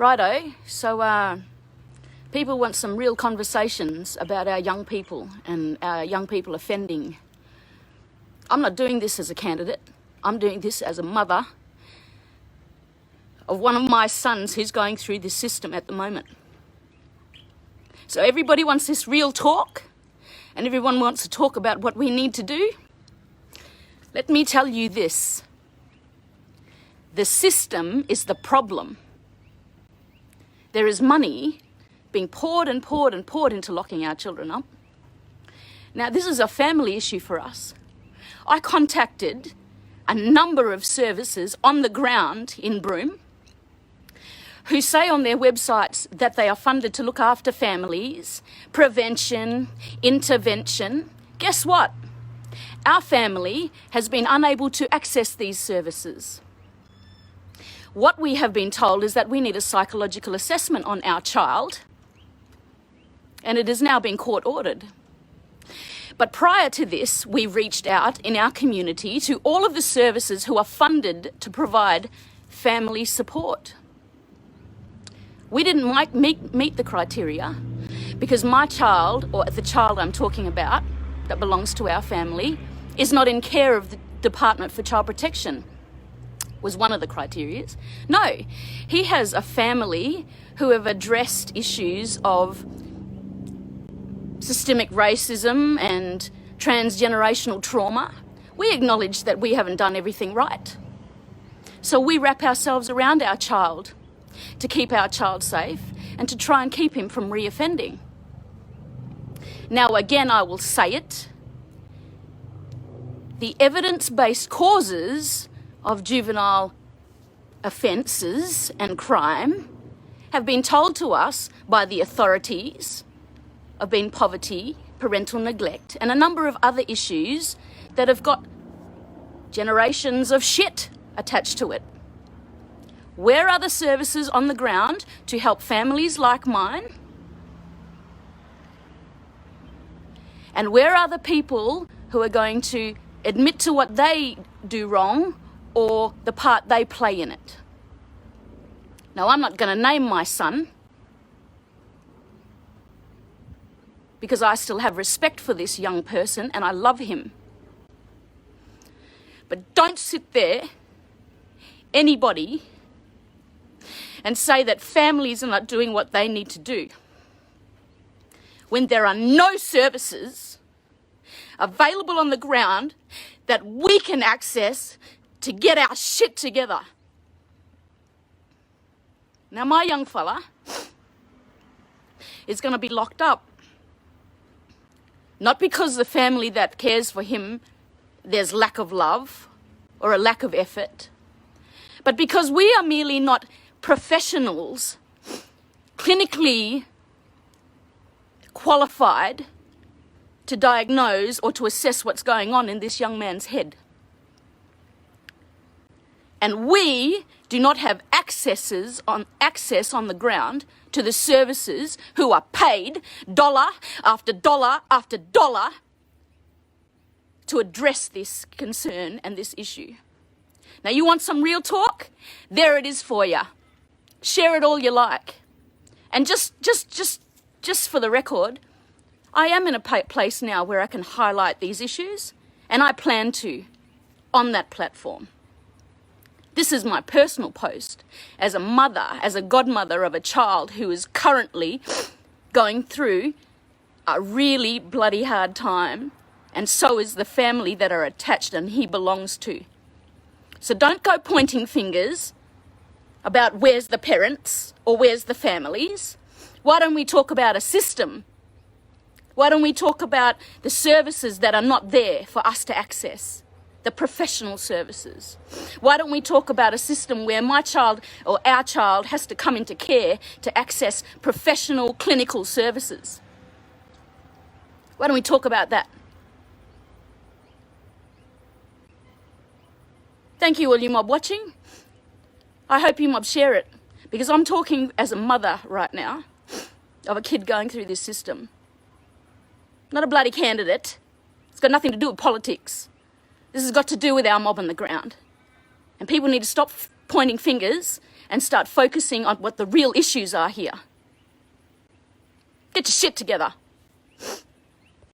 Righto, so people want some real conversations about our young people and our young people offending. I'm not doing this as a candidate. I'm doing this as a mother of one of my sons who's going through this system at the moment. So everybody wants this real talk, and everyone wants to talk about what we need to do. Let me tell you this. The system is the problem. There is money being poured and poured and poured into locking our children up. Now, this is a family issue for us. I contacted a number of services on the ground in Broome who say on their websites that they are funded to look after families, prevention, intervention. Guess what? Our family has been unable to access these services. What we have been told is that we need a psychological assessment on our child, and it is now being court ordered. But prior to this, we reached out in our community to all of the services who are funded to provide family support. We didn't meet the criteria because my child, or the child I'm talking about that belongs to our family, is not in care of the Department for Child Protection. Was one of the criteria. No, he has a family who have addressed issues of systemic racism and transgenerational trauma. We acknowledge that we haven't done everything right. So we wrap ourselves around our child to keep our child safe and to try and keep him from reoffending. Now, again, I will say it. The evidence-based causes of juvenile offences and crime have been told to us by the authorities of being poverty, parental neglect, and a number of other issues that have got generations of shit attached to it. Where are the services on the ground to help families like mine? And where are the people who are going to admit to what they do wrong or the part they play in it? Now, I'm not going to name my son because I still have respect for this young person and I love him. But don't sit there, anybody, and say that families are not doing what they need to do when there are no services available on the ground that we can access to get our shit together. Now, my young fella is going to be locked up. Not because the family that cares for him, there's lack of love or a lack of effort, but because we are merely not professionals, clinically qualified to diagnose or to assess what's going on in this young man's head. And we do not have access on the ground to the services who are paid dollar after dollar after dollar to address this concern and this issue. Now, you want some real talk? There it is for you. Share it all you like. And just for the record, I am in a place now where I can highlight these issues, and I plan to on that platform. This is my personal post as a mother, as a godmother of a child who is currently going through a really bloody hard time, and so is the family that are attached and he belongs to. So don't go pointing fingers about where's the parents or where's the families. Why don't we talk about a system? Why don't we talk about the services that are not there for us to access? The professional services. Why don't we talk about a system where my child or our child has to come into care to access professional clinical services? Why don't we talk about that? Thank you, all you mob watching. I hope you mob share it, because I'm talking as a mother right now of a kid going through this system. Not a bloody candidate. It's got nothing to do with politics. This has got to do with our mob on the ground. And people need to stop pointing fingers and start focusing on what the real issues are here. Get your shit together.